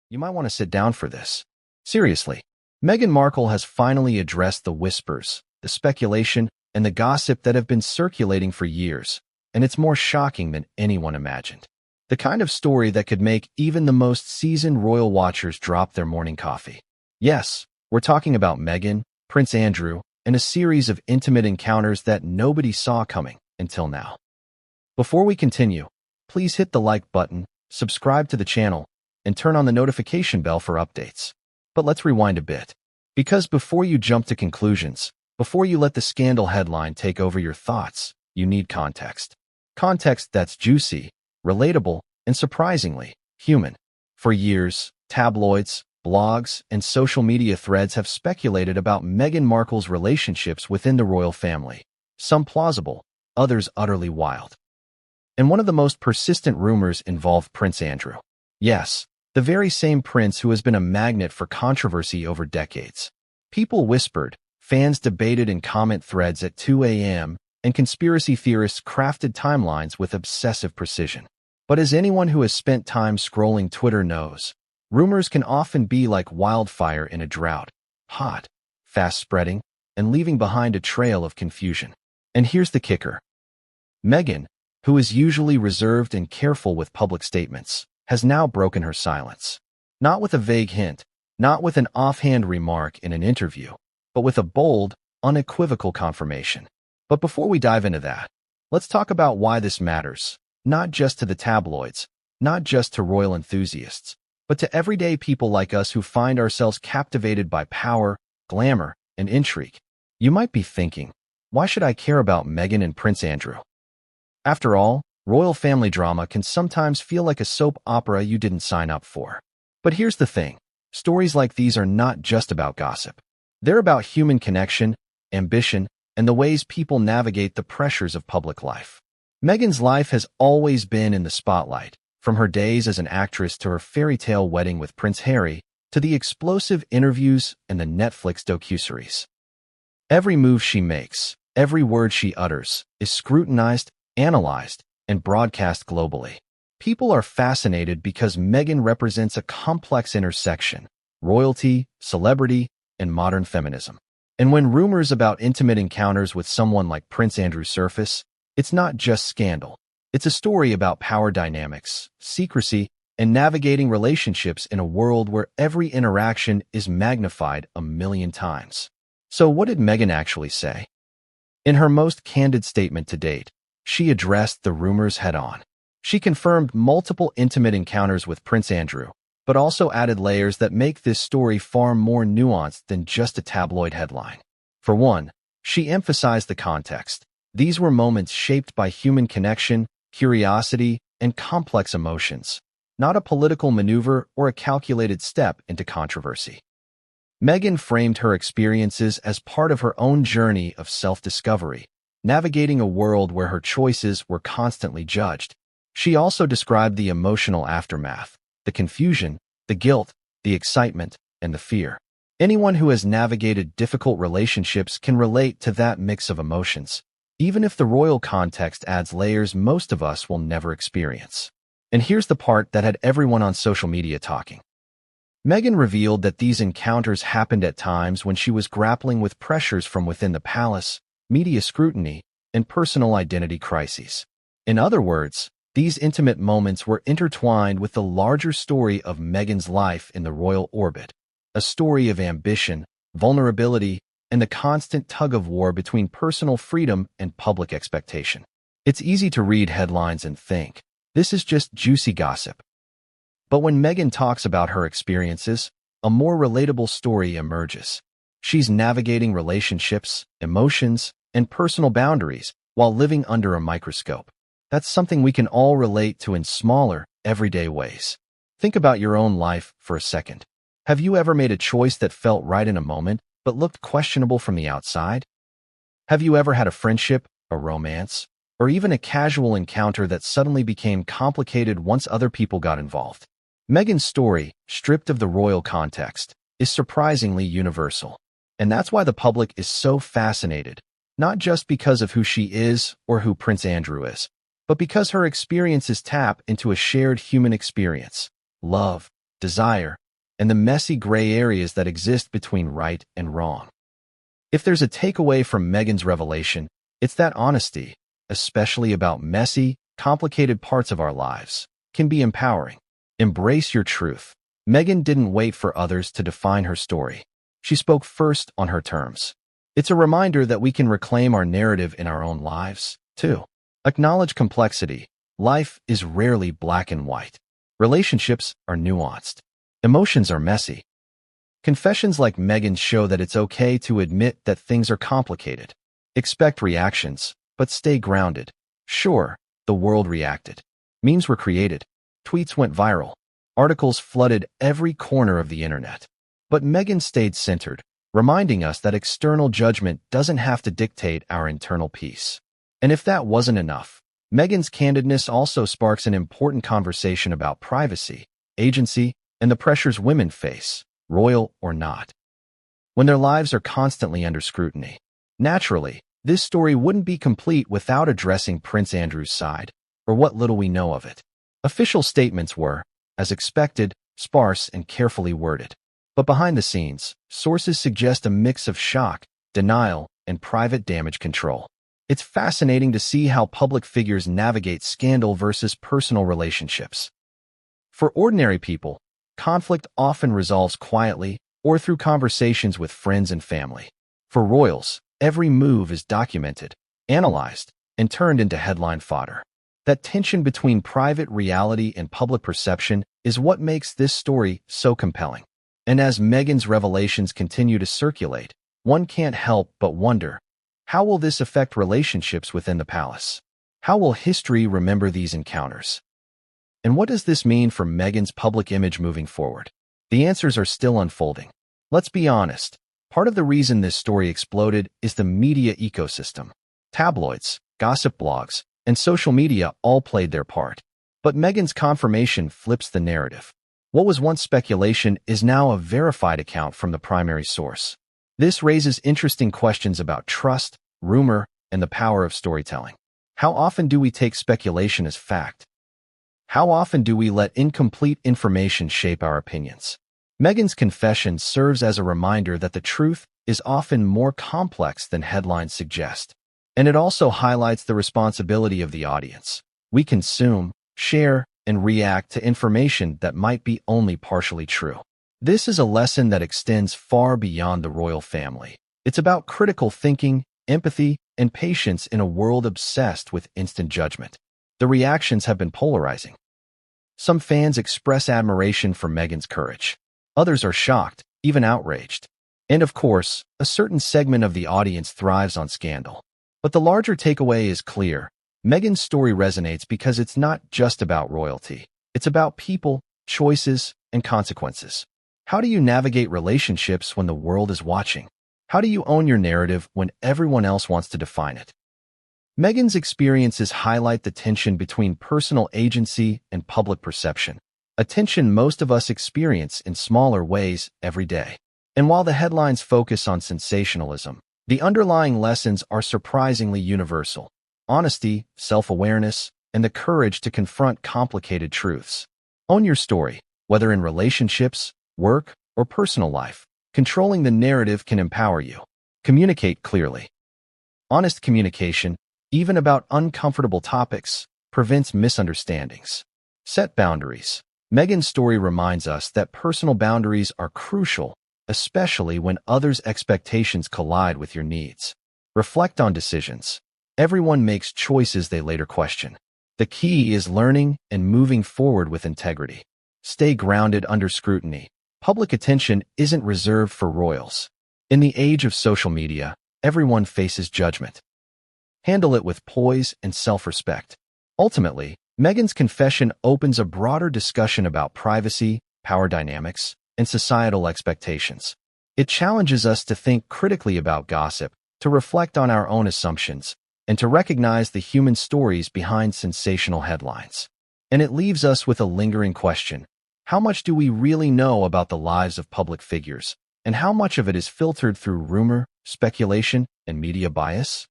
You might want to sit down for this. Seriously, Meghan Markle has finally addressed the whispers, the speculation, and the gossip that have been circulating for years, and it's more shocking than anyone imagined. The kind of story that could make even the most seasoned royal watchers drop their morning coffee. Yes, we're talking about Meghan, Prince Andrew, and a series of intimate encounters that nobody saw coming until now. Before we continue, please hit the like button, subscribe to the channel, and turn on the notification bell for updates. But let's rewind a bit. Because before you jump to conclusions, before you let the scandal headline take over your thoughts, you need context. Context that's juicy, relatable, and surprisingly human. For years, tabloids, blogs, and social media threads have speculated about Meghan Markle's relationships within the royal family, some plausible, others utterly wild. And one of the most persistent rumors involved Prince Andrew. Yes, the very same prince who has been a magnet for controversy over decades. People whispered, fans debated in comment threads at 2 a.m., and conspiracy theorists crafted timelines with obsessive precision. But as anyone who has spent time scrolling Twitter knows, rumors can often be like wildfire in a drought, hot, fast-spreading, and leaving behind a trail of confusion. And here's the kicker. Meghan, who is usually reserved and careful with public statements, has now broken her silence. Not with a vague hint, not with an offhand remark in an interview, but with a bold, unequivocal confirmation. But before we dive into that, let's talk about why this matters, not just to the tabloids, not just to royal enthusiasts, but to everyday people like us who find ourselves captivated by power, glamour, and intrigue. You might be thinking, why should I care about Meghan and Prince Andrew? After all, royal family drama can sometimes feel like a soap opera you didn't sign up for. But here's the thing. Stories like these are not just about gossip. They're about human connection, ambition, and the ways people navigate the pressures of public life. Meghan's life has always been in the spotlight, from her days as an actress to her fairy tale wedding with Prince Harry, to the explosive interviews and the Netflix docuseries. Every move she makes, every word she utters, is scrutinized, analyzed, and broadcast globally. People are fascinated because Meghan represents a complex intersection: royalty, celebrity, and modern feminism. And when rumors about intimate encounters with someone like Prince Andrew surface, it's not just scandal. It's a story about power dynamics, secrecy, and navigating relationships in a world where every interaction is magnified a million times. So what did Meghan actually say? In her most candid statement to date, she addressed the rumors head-on. She confirmed multiple intimate encounters with Prince Andrew, but also added layers that make this story far more nuanced than just a tabloid headline. For one, she emphasized the context. These were moments shaped by human connection, curiosity, and complex emotions, not a political maneuver or a calculated step into controversy. Meghan framed her experiences as part of her own journey of self-discovery, navigating a world where her choices were constantly judged. She also described the emotional aftermath, the confusion, the guilt, the excitement, and the fear. Anyone who has navigated difficult relationships can relate to that mix of emotions, even if the royal context adds layers most of us will never experience. And here's the part that had everyone on social media talking. Meghan revealed that these encounters happened at times when she was grappling with pressures from within the palace, media scrutiny, and personal identity crises. In other words, these intimate moments were intertwined with the larger story of Meghan's life in the royal orbit, a story of ambition, vulnerability, and the constant tug-of-war between personal freedom and public expectation. It's easy to read headlines and think, this is just juicy gossip. But when Meghan talks about her experiences, a more relatable story emerges. She's navigating relationships, emotions, and personal boundaries while living under a microscope. That's something we can all relate to in smaller, everyday ways. Think about your own life for a second. Have you ever made a choice that felt right in a moment, but looked questionable from the outside? Have you ever had a friendship, a romance, or even a casual encounter that suddenly became complicated once other people got involved? Meghan's story, stripped of the royal context, is surprisingly universal. And that's why the public is so fascinated, not just because of who she is or who Prince Andrew is, but because her experiences tap into a shared human experience: love, desire, and the messy gray areas that exist between right and wrong. If there's a takeaway from Meghan's revelation, it's that honesty, especially about messy, complicated parts of our lives, can be empowering. Embrace your truth. Meghan didn't wait for others to define her story. She spoke first on her terms. It's a reminder that we can reclaim our narrative in our own lives, too. Acknowledge complexity. Life is rarely black and white. Relationships are nuanced. Emotions are messy. Confessions like Meghan's show that it's okay to admit that things are complicated. Expect reactions, but stay grounded. Sure, the world reacted. Memes were created. Tweets went viral. Articles flooded every corner of the internet. But Meghan stayed centered, reminding us that external judgment doesn't have to dictate our internal peace. And if that wasn't enough, Meghan's candidness also sparks an important conversation about privacy, agency, and the pressures women face, royal or not, when their lives are constantly under scrutiny. Naturally, this story wouldn't be complete without addressing Prince Andrew's side, or what little we know of it. Official statements were, as expected, sparse and carefully worded. But behind the scenes, sources suggest a mix of shock, denial, and private damage control. It's fascinating to see how public figures navigate scandal versus personal relationships. For ordinary people, conflict often resolves quietly or through conversations with friends and family. For royals, every move is documented, analyzed, and turned into headline fodder. That tension between private reality and public perception is what makes this story so compelling. And as Meghan's revelations continue to circulate, one can't help but wonder, how will this affect relationships within the palace? How will history remember these encounters? And what does this mean for Meghan's public image moving forward? The answers are still unfolding. Let's be honest. Part of the reason this story exploded is the media ecosystem. Tabloids, gossip blogs, and social media all played their part. But Meghan's confirmation flips the narrative. What was once speculation is now a verified account from the primary source. This raises interesting questions about trust, rumor, and the power of storytelling. How often do we take speculation as fact? How often do we let incomplete information shape our opinions? Meghan's confession serves as a reminder that the truth is often more complex than headlines suggest. And it also highlights the responsibility of the audience. We consume, share, and react to information that might be only partially true. This is a lesson that extends far beyond the royal family. It's about critical thinking, empathy, and patience in a world obsessed with instant judgment. The reactions have been polarizing. Some fans express admiration for Meghan's courage. Others are shocked, even outraged. And of course, a certain segment of the audience thrives on scandal. But the larger takeaway is clear. Meghan's story resonates because it's not just about royalty. It's about people, choices, and consequences. How do you navigate relationships when the world is watching? How do you own your narrative when everyone else wants to define it? Meghan's experiences highlight the tension between personal agency and public perception, a tension most of us experience in smaller ways every day. And while the headlines focus on sensationalism, the underlying lessons are surprisingly universal: honesty, self-awareness, and the courage to confront complicated truths. Own your story, whether in relationships, work, or personal life. Controlling the narrative can empower you. Communicate clearly. Honest communication, even about uncomfortable topics, prevents misunderstandings. Set boundaries. Meghan's story reminds us that personal boundaries are crucial, especially when others' expectations collide with your needs. Reflect on decisions. Everyone makes choices they later question. The key is learning and moving forward with integrity. Stay grounded under scrutiny. Public attention isn't reserved for royals. In the age of social media, everyone faces judgment. Handle it with poise and self-respect. Ultimately, Meghan's confession opens a broader discussion about privacy, power dynamics, and societal expectations. It challenges us to think critically about gossip, to reflect on our own assumptions, and to recognize the human stories behind sensational headlines. And it leaves us with a lingering question. How much do we really know about the lives of public figures, and how much of it is filtered through rumor, speculation, and media bias?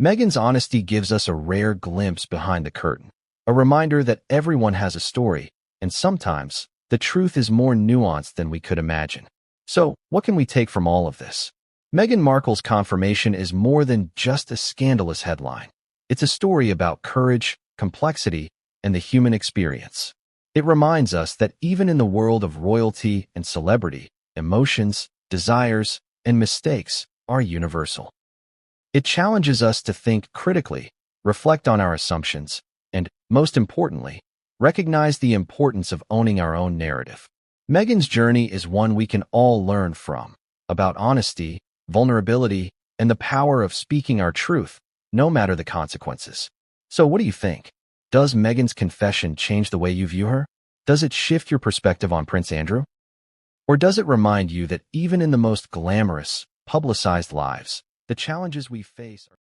Meghan's honesty gives us a rare glimpse behind the curtain, a reminder that everyone has a story, and sometimes the truth is more nuanced than we could imagine. So, what can we take from all of this? Meghan Markle's confirmation is more than just a scandalous headline. It's a story about courage, complexity, and the human experience. It reminds us that even in the world of royalty and celebrity, emotions, desires, and mistakes are universal. It challenges us to think critically, reflect on our assumptions, and, most importantly, recognize the importance of owning our own narrative. Meghan's journey is one we can all learn from, about honesty, vulnerability, and the power of speaking our truth, no matter the consequences. So what do you think? Does Meghan's confession change the way you view her? Does it shift your perspective on Prince Andrew? Or does it remind you that even in the most glamorous, publicized lives, the challenges we face are